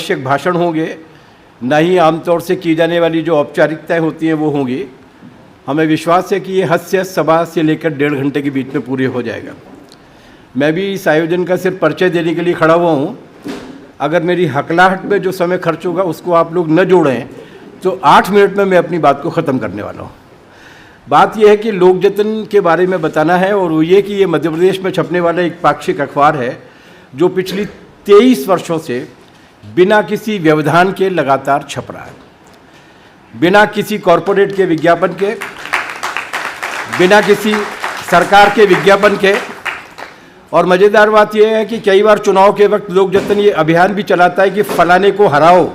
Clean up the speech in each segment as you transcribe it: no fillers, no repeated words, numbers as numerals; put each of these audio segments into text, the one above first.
अनावश्यक भाषण होंगे, ना ही आमतौर से की जाने वाली जो औपचारिकताएं होती हैं वो होंगी। हमें विश्वास है कि ये हद से हद सवा से लेकर 1.5 घंटे के बीच में पूरे हो जाएगा। मैं भी इस आयोजन का सिर्फ परिचय देने के लिए खड़ा हुआ हूँ। अगर मेरी हकलाहट में जो समय खर्च होगा उसको आप लोग न जोड़ें तो 8 मिनट में मैं अपनी बात को ख़त्म करने वाला हूँ। बात यह है कि लोक जतन के बारे में बताना है, और वो ये कि ये मध्य प्रदेश में छपने वाला एक पाक्षिक अखबार है जो पिछली 23 वर्षों से बिना किसी व्यवधान के लगातार छप रहा है, बिना किसी कॉरपोरेट के विज्ञापन के, बिना किसी सरकार के विज्ञापन के। और मज़ेदार बात यह है कि कई बार चुनाव के वक्त लोक जतन ये अभियान भी चलाता है कि फलाने को हराओ,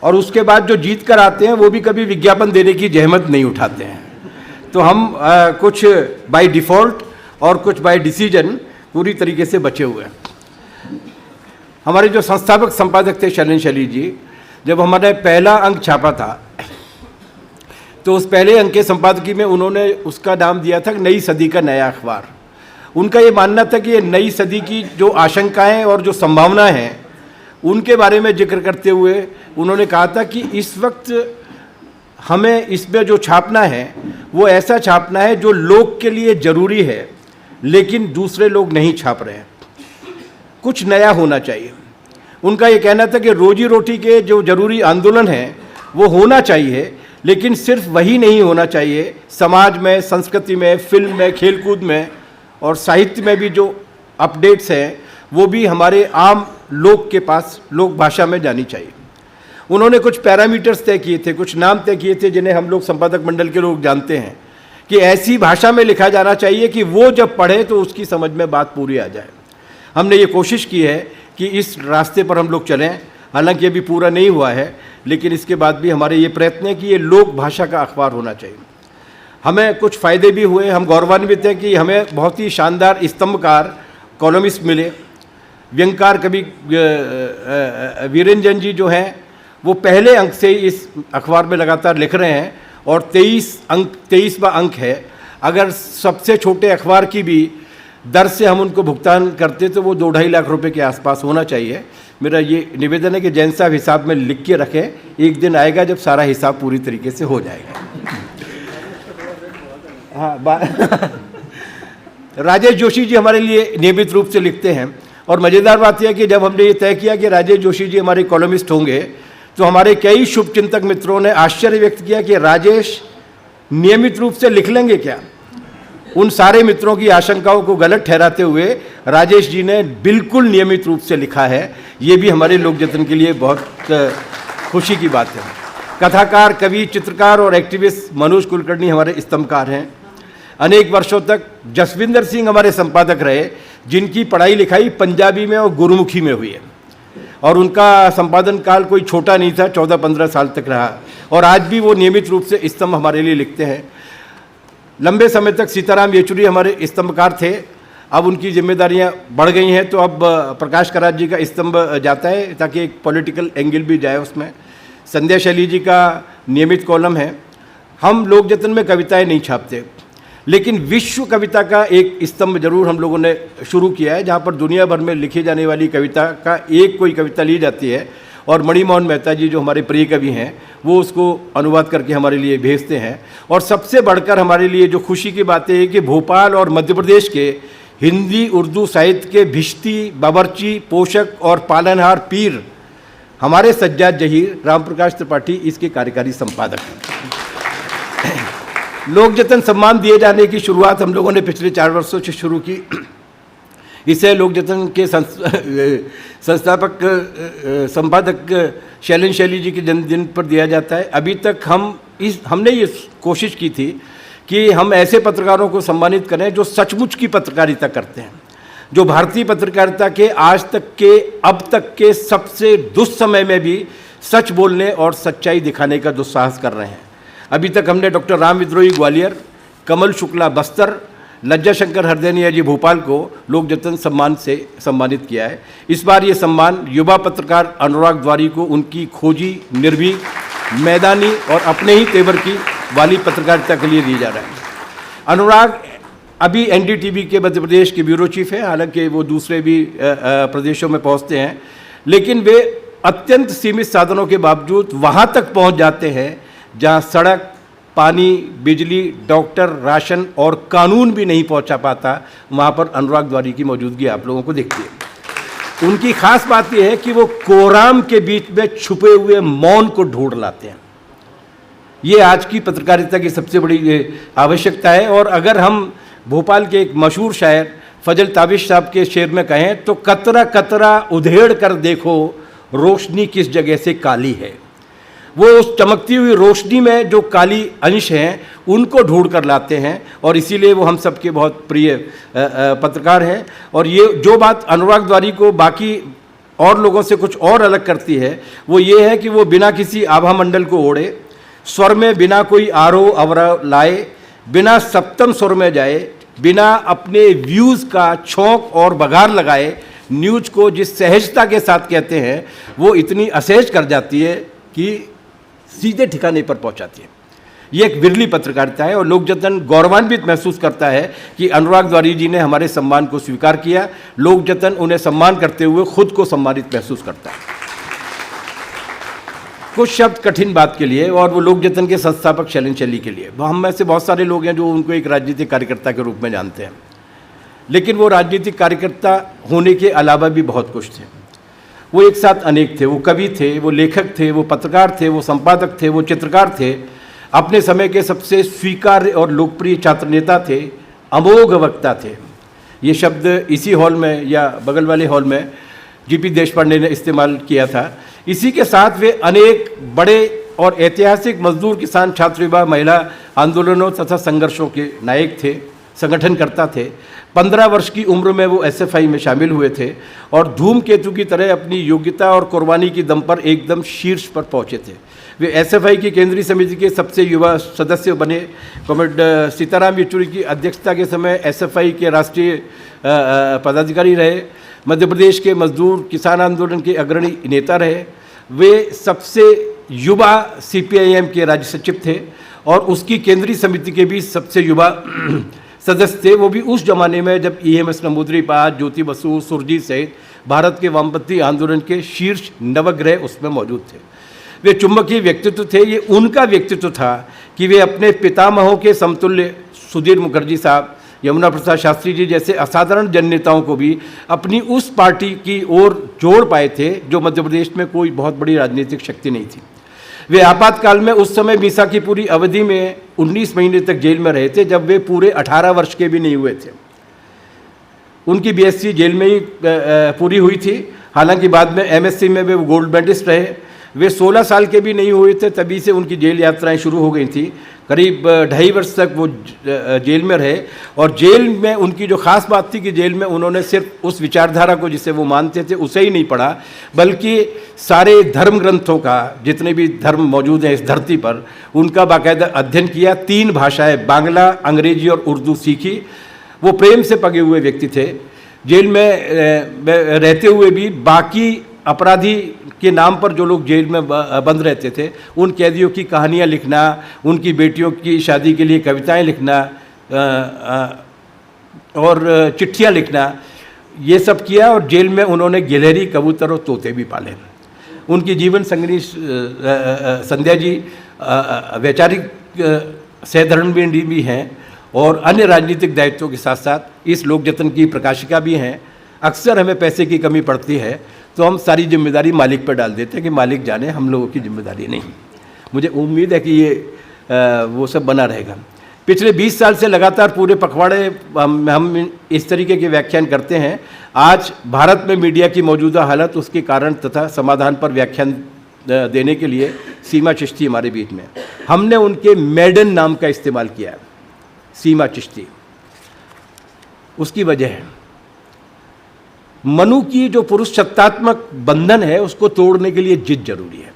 और उसके बाद जो जीत कर आते हैं वो भी कभी विज्ञापन देने की जहमत नहीं उठाते हैं। तो हम कुछ बाय डिफ़ॉल्ट और कुछ बाय डिसीजन पूरी तरीके से बचे हुए हैं। हमारे जो संस्थापक संपादक थे शैलेंद्र शैली जी, जब हमारे पहला अंक छापा था तो उस पहले अंक के संपादकीय में उन्होंने उसका नाम दिया था नई सदी का नया अखबार। उनका ये मानना था कि ये नई सदी की जो आशंकाएं और जो संभावनाएं हैं उनके बारे में जिक्र करते हुए उन्होंने कहा था कि इस वक्त हमें इसमें जो छापना है वो ऐसा छापना है जो लोग के लिए ज़रूरी है लेकिन दूसरे लोग नहीं छाप रहे हैं। कुछ नया होना चाहिए। उनका ये कहना था कि रोजी रोटी के जो ज़रूरी आंदोलन हैं वो होना चाहिए, लेकिन सिर्फ वही नहीं होना चाहिए। समाज में, संस्कृति में, फिल्म में, खेलकूद में और साहित्य में भी जो अपडेट्स हैं वो भी हमारे आम लोग के पास लोक भाषा में जानी चाहिए। उन्होंने कुछ पैरामीटर्स तय किए थे, कुछ नाम तय किए थे जिन्हें हम लोग संपादक मंडल के लोग जानते हैं कि ऐसी भाषा में लिखा जाना चाहिए कि वो जब पढ़े तो उसकी समझ में बात पूरी आ जाए। हमने ये कोशिश की है कि इस रास्ते पर हम लोग चलें। हालांकि ये भी पूरा नहीं हुआ है, लेकिन इसके बाद भी हमारे ये प्रयत्न है कि ये लोक भाषा का अखबार होना चाहिए। हमें कुछ फ़ायदे भी हुए। हम गौरवान्वित हैं कि हमें बहुत ही शानदार स्तंभकार कॉलमिस्ट मिले। व्यंगकार कवि वीरेंद्र जी जो हैं वो पहले अंक से इस अखबार में लगातार लिख रहे हैं और 23वां अंक है। अगर सबसे छोटे अखबार की भी दर से हम उनको भुगतान करते तो वो 2-2.5 लाख रुपए के आसपास होना चाहिए। मेरा ये निवेदन है कि जैन साहब हिसाब में लिख के रखें, एक दिन आएगा जब सारा हिसाब पूरी तरीके से हो जाएगा। हाँ, राजेश जोशी जी हमारे लिए नियमित रूप से लिखते हैं, और मज़ेदार बात यह है कि जब हमने ये तय किया कि राजेश जोशी जी हमारे कॉलमिस्ट होंगे तो हमारे कई शुभचिंतक मित्रों ने आश्चर्य व्यक्त किया कि राजेश नियमित रूप से लिख लेंगे क्या। उन सारे मित्रों की आशंकाओं को गलत ठहराते हुए राजेश जी ने बिल्कुल नियमित रूप से लिखा है। ये भी हमारे लोक जतन के लिए बहुत खुशी की बात है। कथाकार, कवि, चित्रकार और एक्टिविस्ट मनोज कुलकर्णी हमारे स्तंभकार हैं। अनेक वर्षों तक जसविंदर सिंह हमारे संपादक रहे, जिनकी पढ़ाई लिखाई पंजाबी में और गुरुमुखी में हुई है, और उनका संपादन काल कोई छोटा नहीं था, 14-15 साल तक रहा, और आज भी वो नियमित रूप से स्तंभ हमारे लिए लिखते हैं। लंबे समय तक सीताराम येचुरी हमारे स्तंभकार थे। अब उनकी जिम्मेदारियां बढ़ गई हैं तो अब प्रकाश करात जी का स्तंभ जाता है ताकि एक पॉलिटिकल एंगल भी जाए उसमें। संध्या शैली जी का नियमित कॉलम है। हम लोक जतन में कविताएं नहीं छापते, लेकिन विश्व कविता का एक स्तंभ जरूर हम लोगों ने शुरू किया है, जहाँ पर दुनिया भर में लिखी जाने वाली कविता का एक कोई कविता ली जाती है, और मणिमोहन मेहता जी जो हमारे प्रिय कवि हैं वो उसको अनुवाद करके हमारे लिए भेजते हैं। और सबसे बढ़कर हमारे लिए जो खुशी की बात है कि भोपाल और मध्य प्रदेश के हिंदी उर्दू साहित्य के भिश्ती, बावर्ची, पोषक और पालनहार पीर हमारे सज्जाद जहीर राम प्रकाश त्रिपाठी इसके कार्यकारी संपादक हैं। लोक जतन सम्मान दिए जाने की शुरुआत हम लोगों ने पिछले 4 वर्षों से शुरू की। इसे लोक जतन के संस्थापक संपादक शैलेंद्र शैली जी के जन्मदिन पर दिया जाता है। अभी तक हमने ये कोशिश की थी कि हम ऐसे पत्रकारों को सम्मानित करें जो सचमुच की पत्रकारिता करते हैं, जो भारतीय पत्रकारिता के आज तक के, अब तक के सबसे दुस्समय में भी सच बोलने और सच्चाई दिखाने का दुस्साहस कर रहे हैं। अभी तक हमने डॉक्टर राम विद्रोही ग्वालियर, कमल शुक्ला बस्तर, लज्जा शंकर हरदैनिया जी भोपाल को लोक जतन सम्मान से सम्मानित किया है। इस बार ये सम्मान युवा पत्रकार अनुराग द्वारी को उनकी खोजी, निर्भीक, मैदानी और अपने ही तेवर की वाली पत्रकारिता के लिए दिया जा रहा है। अनुराग अभी एनडीटीवी के मध्य प्रदेश के ब्यूरो चीफ हैं, हालांकि वो दूसरे भी प्रदेशों में पहुंचते हैं, लेकिन वे अत्यंत सीमित साधनों के बावजूद वहाँ तक पहुँच जाते हैं जहाँ सड़क, पानी, बिजली, डॉक्टर, राशन और कानून भी नहीं पहुँचा पाता। वहाँ पर अनुराग द्वारी की मौजूदगी आप लोगों को दिखती है। उनकी खास बात यह है कि वो कोराम के बीच में छुपे हुए मौन को ढूंढ लाते हैं। ये आज की पत्रकारिता की सबसे बड़ी आवश्यकता है। और अगर हम भोपाल के एक मशहूर शायर फजल ताबिश साहब के शेर में कहें तो कतरा कतरा उधेड़ कर देखो रोशनी किस जगह से काली है। वो उस चमकती हुई रोशनी में जो काली अंश हैं उनको ढूंढ कर लाते हैं और इसीलिए वो हम सबके बहुत प्रिय पत्रकार हैं। और ये जो बात अनुराग द्वारी को बाकी और लोगों से कुछ और अलग करती है वो ये है कि वो बिना किसी आभा मंडल को ओढ़े, स्वर में बिना कोई आरोह अवरोह लाए, बिना सप्तम स्वर में जाए, बिना अपने व्यूज़ का छौंक और बघार लगाए न्यूज़ को जिस सहजता के साथ कहते हैं वो इतनी असहज कर जाती है कि सीधे ठिकाने पर पहुंचाती है। ये एक विरली पत्रकारिता है और लोक जतन गौरवान्वित महसूस करता है कि अनुराग द्वारी जी ने हमारे सम्मान को स्वीकार किया। लोक जतन उन्हें सम्मान करते हुए खुद को सम्मानित महसूस करता है। कुछ शब्द कठिन बात के लिए और वो लोक जतन के संस्थापक शैलेंद्र शैली के लिए। हम में से बहुत सारे लोग हैं जो उनको एक राजनीतिक कार्यकर्ता के रूप में जानते हैं, लेकिन वो राजनीतिक कार्यकर्ता होने के अलावा भी बहुत कुछ थे। वो एक साथ अनेक थे। वो कवि थे, वो लेखक थे, वो पत्रकार थे, वो संपादक थे, वो चित्रकार थे, अपने समय के सबसे स्वीकार्य और लोकप्रिय छात्र नेता थे, अमोघ वक्ता थे। ये शब्द इसी हॉल में या बगल वाले हॉल में जीपी देशपांडे ने इस्तेमाल किया था। इसी के साथ वे अनेक बड़े और ऐतिहासिक मजदूर, किसान, छात्र विवाह, महिला आंदोलनों तथा संघर्षों के नायक थे, संगठनकर्ता थे। 15 वर्ष की उम्र में वो एसएफआई में शामिल हुए थे और धूमकेतु की तरह अपनी योग्यता और कुर्बानी की दम पर एकदम शीर्ष पर पहुंचे थे। वे एसएफआई की केंद्रीय समिति के सबसे युवा सदस्य बने। कॉमरेड सीताराम येचुरी की अध्यक्षता के समय एसएफआई के राष्ट्रीय पदाधिकारी रहे। मध्य प्रदेश के मजदूर किसान आंदोलन के अग्रणी नेता रहे। वे सबसे युवा सीपीआईएम के राज्य सचिव थे और उसकी केंद्रीय समिति के भी सबसे युवा सदस्य थे। वो भी उस जमाने में जब ईएमएस नंबूदरी-पाद, ज्योति बसु, सुरजीत सहित भारत के वामपंथी आंदोलन के शीर्ष नवग्रह उसमें मौजूद थे। वे चुंबकीय व्यक्तित्व थे। ये उनका व्यक्तित्व था कि वे अपने पितामहों के समतुल्य सुधीर मुखर्जी साहब, यमुना प्रसाद शास्त्री जी जैसे असाधारण जननेताओं को भी अपनी उस पार्टी की ओर जोड़ पाए थे जो मध्य प्रदेश में कोई बहुत बड़ी राजनीतिक शक्ति नहीं थी। वे आपातकाल में उस समय मीसा की पूरी अवधि में 19 महीने तक जेल में रहे थे जब वे पूरे 18 वर्ष के भी नहीं हुए थे। उनकी बीएससी जेल में ही पूरी हुई थी। हालांकि बाद में एमएससी में वे गोल्ड मेडलिस्ट रहे। वे 16 साल के भी नहीं हुए थे तभी से उनकी जेल यात्राएं शुरू हो गई थी। करीब 2.5 वर्ष तक वो जेल में रहे और जेल में उनकी जो ख़ास बात थी कि जेल में उन्होंने सिर्फ उस विचारधारा को जिसे वो मानते थे उसे ही नहीं पढ़ा, बल्कि सारे धर्म ग्रंथों का, जितने भी धर्म मौजूद हैं इस धरती पर, उनका बाकायदा अध्ययन किया। 3 भाषाएं बांग्ला, अंग्रेजी और उर्दू सीखी। वो प्रेम से पगे हुए व्यक्ति थे। जेल में रहते हुए भी बाकी अपराधी के नाम पर जो लोग जेल में बंद रहते थे उन कैदियों की कहानियाँ लिखना, उनकी बेटियों की शादी के लिए कविताएं लिखना और चिट्ठियाँ लिखना, ये सब किया। और जेल में उन्होंने गिलहरी, कबूतर और तोते भी पाले। उनकी जीवन संगिनी संध्या जी वैचारिक सहधर्मिणी भी हैं और अन्य राजनीतिक दायित्वों के साथ साथ इस लोक जतन की प्रकाशिका भी हैं। अक्सर हमें पैसे की कमी पड़ती है तो हम सारी जिम्मेदारी मालिक पर डाल देते हैं कि मालिक जाने, हम लोगों की जिम्मेदारी नहीं। मुझे उम्मीद है कि ये वो सब बना रहेगा। पिछले 20 साल से लगातार पूरे पखवाड़े हम इस तरीके के व्याख्यान करते हैं। आज भारत में मीडिया की मौजूदा हालत, उसके कारण तथा समाधान पर व्याख्यान देने के लिए सीमा चिश्ती हमारे बीच में। हमने उनके मेडन नाम का इस्तेमाल किया है, सीमा चिश्ती। उसकी वजह है मनु की जो पुरुष सत्तात्मक बंधन है उसको तोड़ने के लिए जिद जरूरी है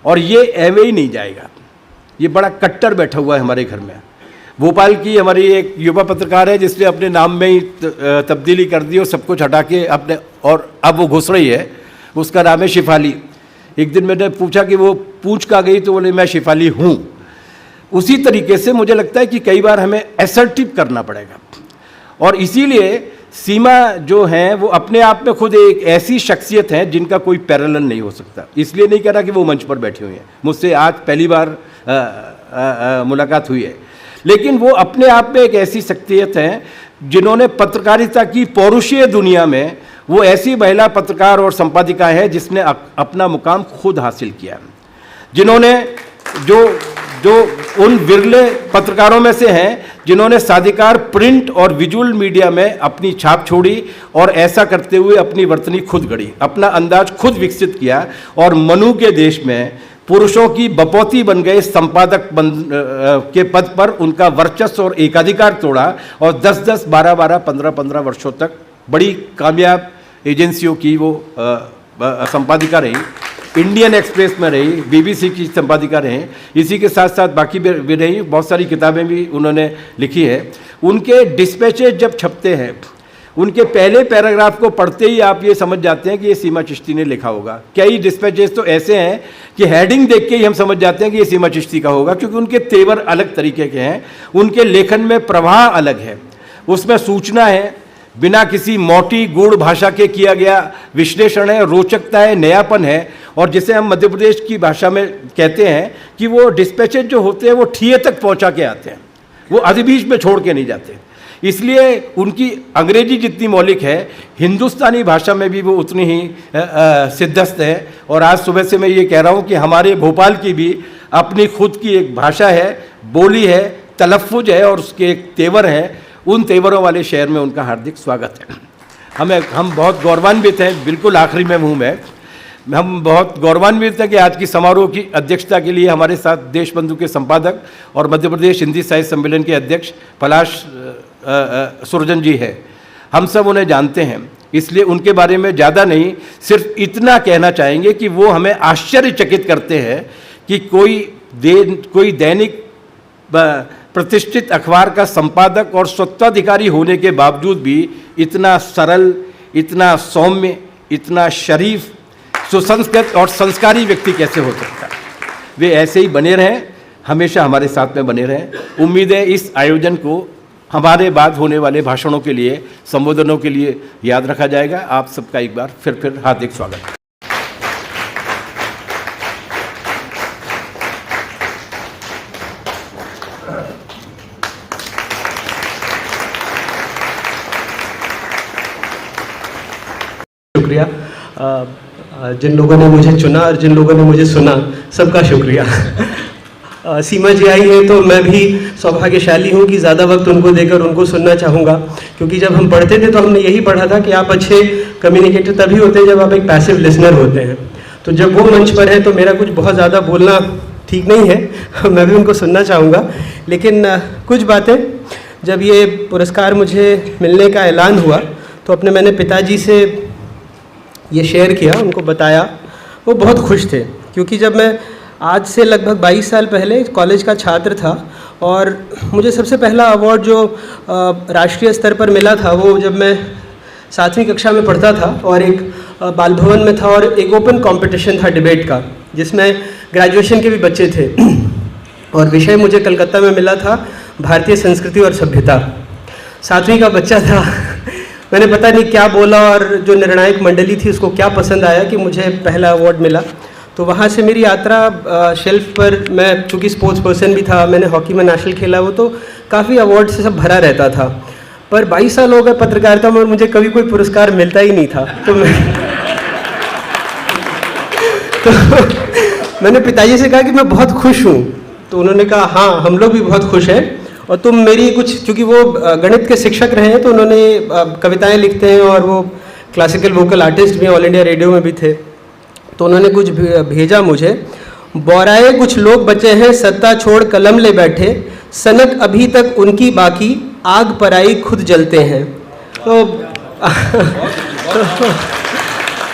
और ये एवे ही नहीं जाएगा। ये बड़ा कट्टर बैठा हुआ है हमारे घर में। भोपाल की हमारी एक युवा पत्रकार है जिसने अपने नाम में ही तब्दीली कर दी और सब कुछ हटा के अपने, और अब वो घुस रही है। उसका नाम है शिफाली। एक दिन मैंने पूछा कि वो पूछ का गई तो बोले मैं शिफाली हूँ। उसी तरीके से मुझे लगता है कि कई बार हमें असर्टिव करना पड़ेगा और इसीलिए सीमा जो हैं वो अपने आप में खुद एक ऐसी शख्सियत हैं जिनका कोई पैरेलल नहीं हो सकता। इसलिए नहीं कह रहा कि वो मंच पर बैठी हुई हैं, मुझसे आज पहली बार मुलाकात हुई है, लेकिन वो अपने आप में एक ऐसी शख्सियत हैं जिन्होंने पत्रकारिता की पौरुषीय दुनिया में वो ऐसी महिला पत्रकार और संपादिका है जिसने अपना मुकाम खुद हासिल किया, जिन्होंने जो उन विरले पत्रकारों में से हैं जिन्होंने साधिकार प्रिंट और विजुअल मीडिया में अपनी छाप छोड़ी और ऐसा करते हुए अपनी वर्तनी खुद गढ़ी, अपना अंदाज खुद विकसित किया और मनु के देश में पुरुषों की बपौती बन गए संपादक के पद पर उनका वर्चस्व और एकाधिकार तोड़ा और 10-10, 12-12, 15-15 वर्षों तक बड़ी कामयाब एजेंसियों की वो संपादिका रही, इंडियन एक्सप्रेस में रही, बीबीसी की संपादिका रही, इसी के साथ साथ बाकी भी रही, बहुत सारी किताबें भी उन्होंने लिखी है। उनके डिस्पैचेज जब छपते हैं, उनके पहले पैराग्राफ को पढ़ते ही आप ये समझ जाते हैं कि ये सीमा चिश्ती ने लिखा होगा। कई डिस्पैचेज तो ऐसे हैं कि हेडिंग देख के ही हम समझ जाते हैं कि ये सीमा चिश्ती का होगा, क्योंकि उनके तेवर अलग तरीके के हैं, उनके लेखन में प्रवाह अलग है, उसमें सूचना है, बिना किसी मोटी गूढ़ भाषा के किया गया विश्लेषण है, रोचकता है, नयापन है, और जिसे हम मध्य प्रदेश की भाषा में कहते हैं कि वो डिस्पैचेज जो होते हैं वो ठिए तक पहुंचा के आते हैं, वो अधिबीज में छोड़ के नहीं जाते। इसलिए उनकी अंग्रेजी जितनी मौलिक है, हिंदुस्तानी भाषा में भी वो उतनी ही सिद्धस्त है। और आज सुबह से मैं ये कह रहा हूँ कि हमारे भोपाल की भी अपनी खुद की एक भाषा है, बोली है, तलफ़ुज़ है और उसके एक तेवर हैं। उन तेवरों वाले शहर में उनका हार्दिक स्वागत है। हम बहुत गौरवान्वित हैं, बिल्कुल आखिरी में हूँ मैं, हम बहुत गौरवान्वित हैं कि आज की समारोह की अध्यक्षता के लिए हमारे साथ देशबंधु के संपादक और मध्य प्रदेश हिंदी साहित्य सम्मेलन के अध्यक्ष पलाश सुरजन जी है। हम सब उन्हें जानते हैं, इसलिए उनके बारे में ज़्यादा नहीं, सिर्फ इतना कहना चाहेंगे कि वो हमें आश्चर्यचकित करते हैं कि कोई दैनिक प्रतिष्ठित अखबार का संपादक और स्वत्वाधिकारी होने के बावजूद भी इतना सरल, इतना सौम्य, इतना शरीफ, सुसंस्कृत और संस्कारी व्यक्ति कैसे हो सकता है। वे ऐसे ही बने रहें, हमेशा हमारे साथ में बने रहें। उम्मीद है इस आयोजन को हमारे बाद होने वाले भाषणों के लिए, संबोधनों के लिए याद रखा जाएगा। आप सबका एक बार फिर हार्दिक स्वागत। शुक्रिया। जिन लोगों ने मुझे चुना और जिन लोगों ने मुझे सुना, सबका शुक्रिया। सीमा जी आई है तो मैं भी सौभाग्यशाली हूँ कि ज़्यादा वक्त उनको देकर उनको सुनना चाहूँगा, क्योंकि जब हम पढ़ते थे तो हमने यही पढ़ा था कि आप अच्छे कम्युनिकेटर तभी होते हैं जब आप एक पैसिव लिसनर होते हैं। तो जब वो मंच पर है तो मेरा कुछ बहुत ज़्यादा बोलना ठीक नहीं है, मैं भी उनको सुनना चाहूँगा। लेकिन कुछ बातें, जब ये पुरस्कार मुझे मिलने का ऐलान हुआ तो मैंने पिताजी से ये शेयर किया, उनको बताया, वो बहुत खुश थे, क्योंकि जब मैं आज से लगभग 22 साल पहले कॉलेज का छात्र था और मुझे सबसे पहला अवार्ड जो राष्ट्रीय स्तर पर मिला था वो जब मैं 7वीं कक्षा में पढ़ता था और एक बाल भवन में था और एक ओपन कंपटीशन था डिबेट का, जिसमें ग्रेजुएशन के भी बच्चे थे और विषय मुझे कलकत्ता में मिला था भारतीय संस्कृति और सभ्यता। 7वीं का बच्चा था, मैंने पता नहीं क्या बोला और जो निर्णायक मंडली थी उसको क्या पसंद आया कि मुझे पहला अवार्ड मिला। तो वहाँ से मेरी यात्रा शेल्फ पर, मैं चूँकि स्पोर्ट्स पर्सन भी था, मैंने हॉकी में नेशनल खेला, वो तो काफ़ी अवार्ड से सब भरा रहता था। पर 22 साल हो गए पत्रकारिता में और मुझे कभी कोई पुरस्कार मिलता ही नहीं था। तो मैंने पिताजी से कहा कि मैं बहुत खुश हूँ। तो उन्होंने कहा हाँ, हम लोग भी बहुत खुश हैं, और तुम मेरी कुछ, चूँकि वो गणित के शिक्षक रहे हैं तो उन्होंने कविताएं लिखते हैं और वो क्लासिकल वोकल आर्टिस्ट भी, ऑल इंडिया रेडियो में भी थे। तो उन्होंने कुछ भेजा मुझे, बौराए कुछ लोग बचे हैं सत्ता छोड़ कलम ले बैठे, सनक अभी तक उनकी बाकी, आग पराई खुद जलते हैं।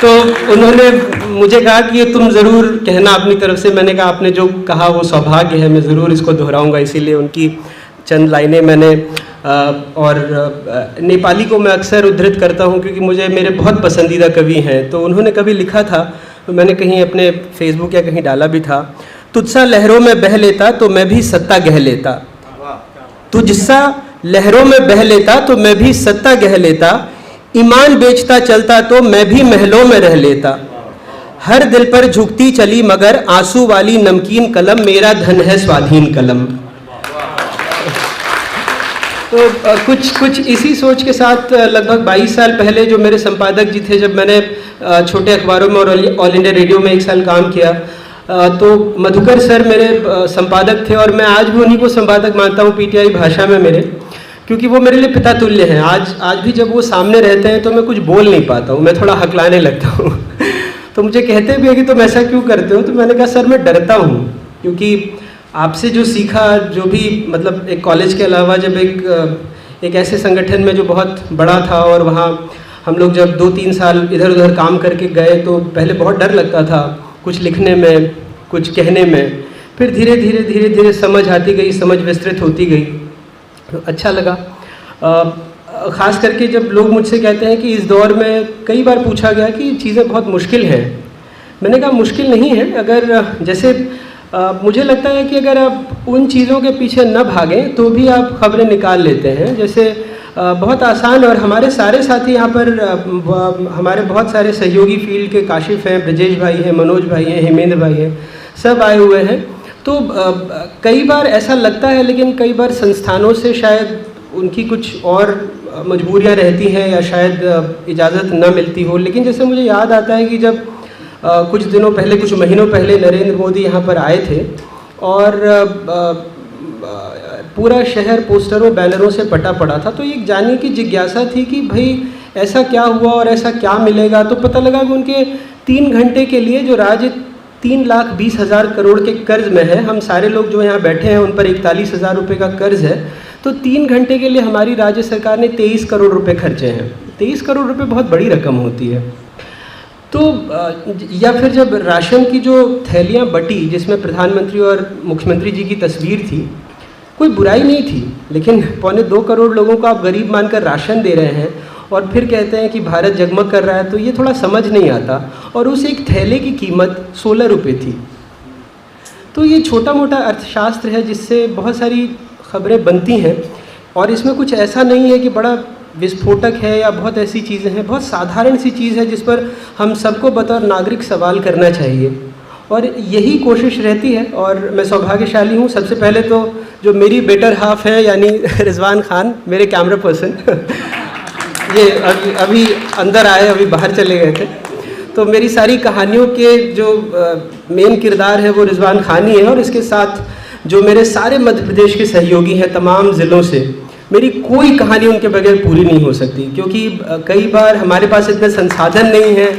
तो उन्होंने मुझे कहा कि ये तुम ज़रूर कहना अपनी तरफ से। मैंने कहा आपने जो कहा वो सौभाग्य है, मैं ज़रूर इसको दोहराऊंगा। इसीलिए उनकी चंद लाइनें मैंने और नेपाली को मैं अक्सर उद्धृत करता हूँ क्योंकि मुझे मेरे बहुत पसंदीदा कवि हैं। तो उन्होंने कभी लिखा था, तो मैंने कहीं अपने फेसबुक या कहीं डाला भी था, तुझसा लहरों में बह लेता तो मैं भी सत्ता गह लेता, तुझसा लहरों में बह लेता तो मैं भी सत्ता गह लेता, ईमान बेचता चलता तो मैं भी महलों में रह लेता। हर दिल पर झुकती चली मगर आंसू वाली नमकीन कलम, मेरा धन है स्वाधीन कलम। तो कुछ इसी सोच के साथ लगभग 22 साल पहले जो मेरे संपादक जी थे, जब मैंने छोटे अखबारों में और ऑल इंडिया रेडियो में 1 साल काम किया, तो मधुकर सर मेरे संपादक थे और मैं आज भी उन्हीं को संपादक मानता हूँ पीटीआई भाषा में मेरे, क्योंकि वो मेरे लिए पिता तुल्य हैं। आज भी जब वो सामने रहते हैं तो मैं कुछ बोल नहीं पाता हूँ, मैं थोड़ा हकलाने लगता हूँ। तो मुझे कहते भी है कि तुम ऐसा क्यों करते हो, तो मैंने कहा सर मैं डरता हूँ, क्योंकि आपसे जो सीखा, जो भी मतलब एक कॉलेज के अलावा जब एक ऐसे संगठन में जो बहुत बड़ा था और वहाँ हम लोग जब 2-3 साल इधर उधर काम करके गए तो पहले बहुत डर लगता था कुछ लिखने में, कुछ कहने में। फिर धीरे धीरे समझ आती गई, समझ विस्तृत होती गई, तो अच्छा लगा। ख़ास करके जब लोग मुझसे कहते हैं कि इस दौर में कई बार पूछा गया कि चीज़ें बहुत मुश्किल हैं, मैंने कहा मुश्किल नहीं है। अगर जैसे मुझे लगता है कि अगर आप उन चीज़ों के पीछे न भागें तो भी आप खबरें निकाल लेते हैं। जैसे बहुत आसान, और हमारे सारे साथी यहाँ पर हमारे बहुत सारे सहयोगी फील्ड के, काशिफ हैं, ब्रजेश भाई हैं, मनोज भाई हैं, हेमेंद्र भाई हैं, सब आए हुए हैं। तो कई बार ऐसा लगता है, लेकिन कई बार संस्थानों से शायद उनकी कुछ और मजबूरियाँ रहती हैं या शायद इजाज़त न मिलती हो। लेकिन जैसे मुझे याद आता है कि जब कुछ दिनों पहले, कुछ महीनों पहले नरेंद्र मोदी यहाँ पर आए थे और पूरा शहर पोस्टरों बैनरों से पटा पड़ा था, तो एक जानने की जिज्ञासा थी कि भाई ऐसा क्या हुआ और ऐसा क्या मिलेगा। तो पता लगा कि उनके 3 घंटे के लिए जो राज्य 3,20,000 करोड़ के कर्ज में है, हम सारे लोग जो यहाँ बैठे हैं उन पर 41,000 रुपये का कर्ज है, तो 3 घंटे के लिए हमारी राज्य सरकार ने 23 करोड़ रुपये खर्चे हैं। 23 करोड़ रुपये बहुत बड़ी रकम होती है। तो या फिर जब राशन की जो थैलियाँ बटी, जिसमें प्रधानमंत्री और मुख्यमंत्री जी की तस्वीर थी, कोई बुराई नहीं थी, लेकिन 2.25 करोड़ लोगों को आप गरीब मानकर राशन दे रहे हैं और फिर कहते हैं कि भारत जगमग कर रहा है, तो ये थोड़ा समझ नहीं आता। और उस एक थैले की कीमत 16 रुपये थी। तो ये छोटा मोटा अर्थशास्त्र है जिससे बहुत सारी खबरें बनती हैं, और इसमें कुछ ऐसा नहीं है कि बड़ा विस्फोटक है या बहुत ऐसी चीज़ें हैं। बहुत साधारण सी चीज़ है जिस पर हम सबको बतौर नागरिक सवाल करना चाहिए, और यही कोशिश रहती है। और मैं सौभाग्यशाली हूँ, सबसे पहले तो जो मेरी बेटर हाफ है यानी रिजवान खान, मेरे कैमरा पर्सन, ये अभी अंदर आए, अभी बाहर चले गए थे। तो मेरी सारी कहानियों के जो मेन किरदार है वो रिजवान खान ही है, और इसके साथ जो मेरे सारे मध्य प्रदेश के सहयोगी हैं तमाम ज़िलों से, मेरी कोई कहानी उनके बगैर पूरी नहीं हो सकती, क्योंकि कई बार हमारे पास इतने संसाधन नहीं हैं।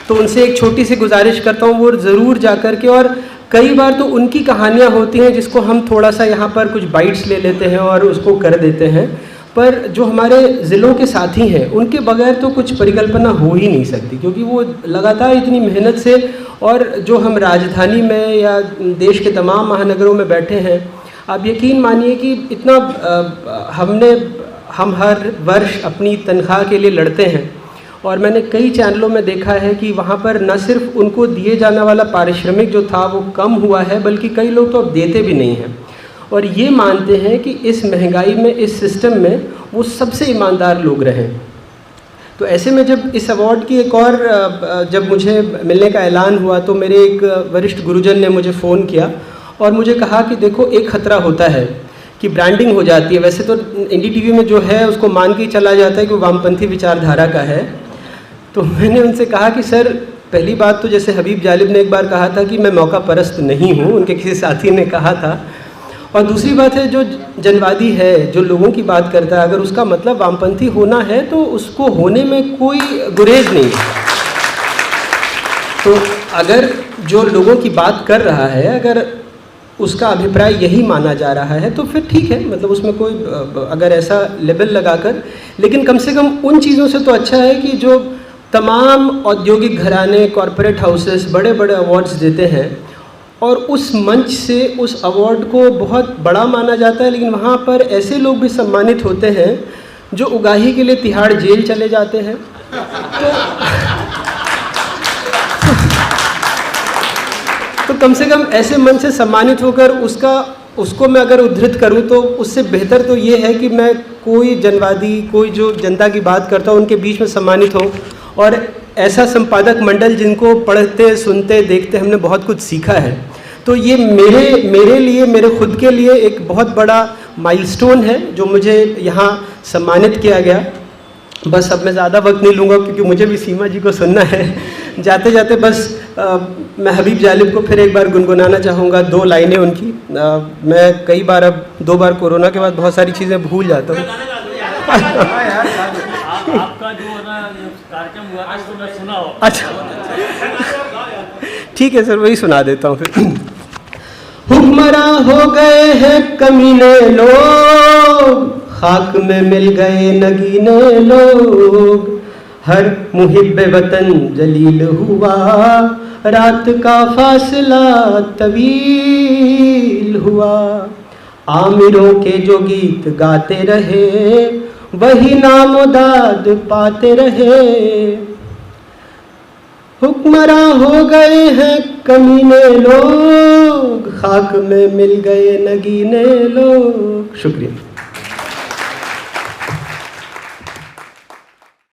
तो उनसे एक छोटी सी गुजारिश करता हूँ, वो ज़रूर जा कर के, और कई बार तो उनकी कहानियाँ होती हैं जिसको हम थोड़ा सा यहाँ पर कुछ बाइट्स ले लेते हैं और उसको कर देते हैं, पर जो हमारे ज़िलों के साथी हैं उनके बगैर तो कुछ परिकल्पना हो ही नहीं सकती, क्योंकि वो लगातार इतनी मेहनत से, और जो हम राजधानी में या देश के तमाम महानगरों में बैठे हैं, आप यकीन मानिए कि इतना हम हर वर्ष अपनी तनख्वाह के लिए लड़ते हैं, और मैंने कई चैनलों में देखा है कि वहाँ पर न सिर्फ उनको दिए जाने वाला पारिश्रमिक जो था वो कम हुआ है, बल्कि कई लोग तो अब देते भी नहीं हैं, और ये मानते हैं कि इस महंगाई में, इस सिस्टम में वो सबसे ईमानदार लोग रहें। तो ऐसे में जब इस अवार्ड की एक और जब मुझे मिलने का ऐलान हुआ, तो मेरे एक वरिष्ठ गुरुजन ने मुझे फ़ोन किया और मुझे कहा कि देखो, एक ख़तरा होता है कि ब्रांडिंग हो जाती है। वैसे तो एनडीटीवी में जो है उसको मान के चला जाता है कि वो वामपंथी विचारधारा का है। तो मैंने उनसे कहा कि सर, पहली बात तो जैसे हबीब जालिब ने एक बार कहा था कि मैं मौका परस्त नहीं हूँ, उनके किसी साथी ने कहा था, और दूसरी बात है जो जनवादी है, जो लोगों की बात करता है, अगर उसका मतलब वामपंथी होना है तो उसको होने में कोई गुरेज नहीं। तो अगर जो लोगों की बात कर रहा है, अगर उसका अभिप्राय यही माना जा रहा है तो फिर ठीक है, मतलब उसमें कोई अगर ऐसा लेबल लगाकर, लेकिन कम से कम उन चीज़ों से तो अच्छा है कि जो तमाम औद्योगिक घराने, कॉरपोरेट हाउसेस बड़े बड़े अवार्ड्स देते हैं, और उस मंच से उस अवार्ड को बहुत बड़ा माना जाता है, लेकिन वहाँ पर ऐसे लोग भी सम्मानित होते हैं जो उगाही के लिए तिहाड़ जेल चले जाते हैं। तो कम से कम ऐसे मंच से सम्मानित होकर उसका उसको मैं अगर उद्धृत करूं तो उससे बेहतर तो ये है कि मैं कोई जनवादी, कोई जो जनता की बात करता हूं उनके बीच में सम्मानित हूं, और ऐसा संपादक मंडल जिनको पढ़ते, सुनते, देखते हमने बहुत कुछ सीखा है। तो ये मेरे लिए, मेरे खुद के लिए एक बहुत बड़ा माइलस्टोन है जो मुझे यहाँ सम्मानित किया गया। बस अब मैं ज़्यादा वक्त नहीं लूँगा क्योंकि मुझे भी सीमा जी को सुनना है। जाते जाते बस मैं हबीब जालिब को फिर एक बार गुनगुनाना चाहूँगा 2 लाइनें उनकी। मैं कई बार, अब 2 बार कोरोना के बाद बहुत सारी चीज़ें भूल जाता हूँ। आपका जो है ना कार्यक्रम हुआ था उसको मैं सुना हो। अच्छा, ठीक है सर, वही सुना देता हूँ फिर। हुक्मरां हो गए हैं कमीने लोग, खाक में मिल गए नगीने लोग, हर मुहिब्बे वतन जलील हुआ, रात का फासला तवील हुआ, आमिरों के जो गीत गाते रहे वही नामोदाद पाते रहे, हुक्मरां हो गए हैं कमीने लोग, खाक में मिल गए नगीने लोग। शुक्रिया।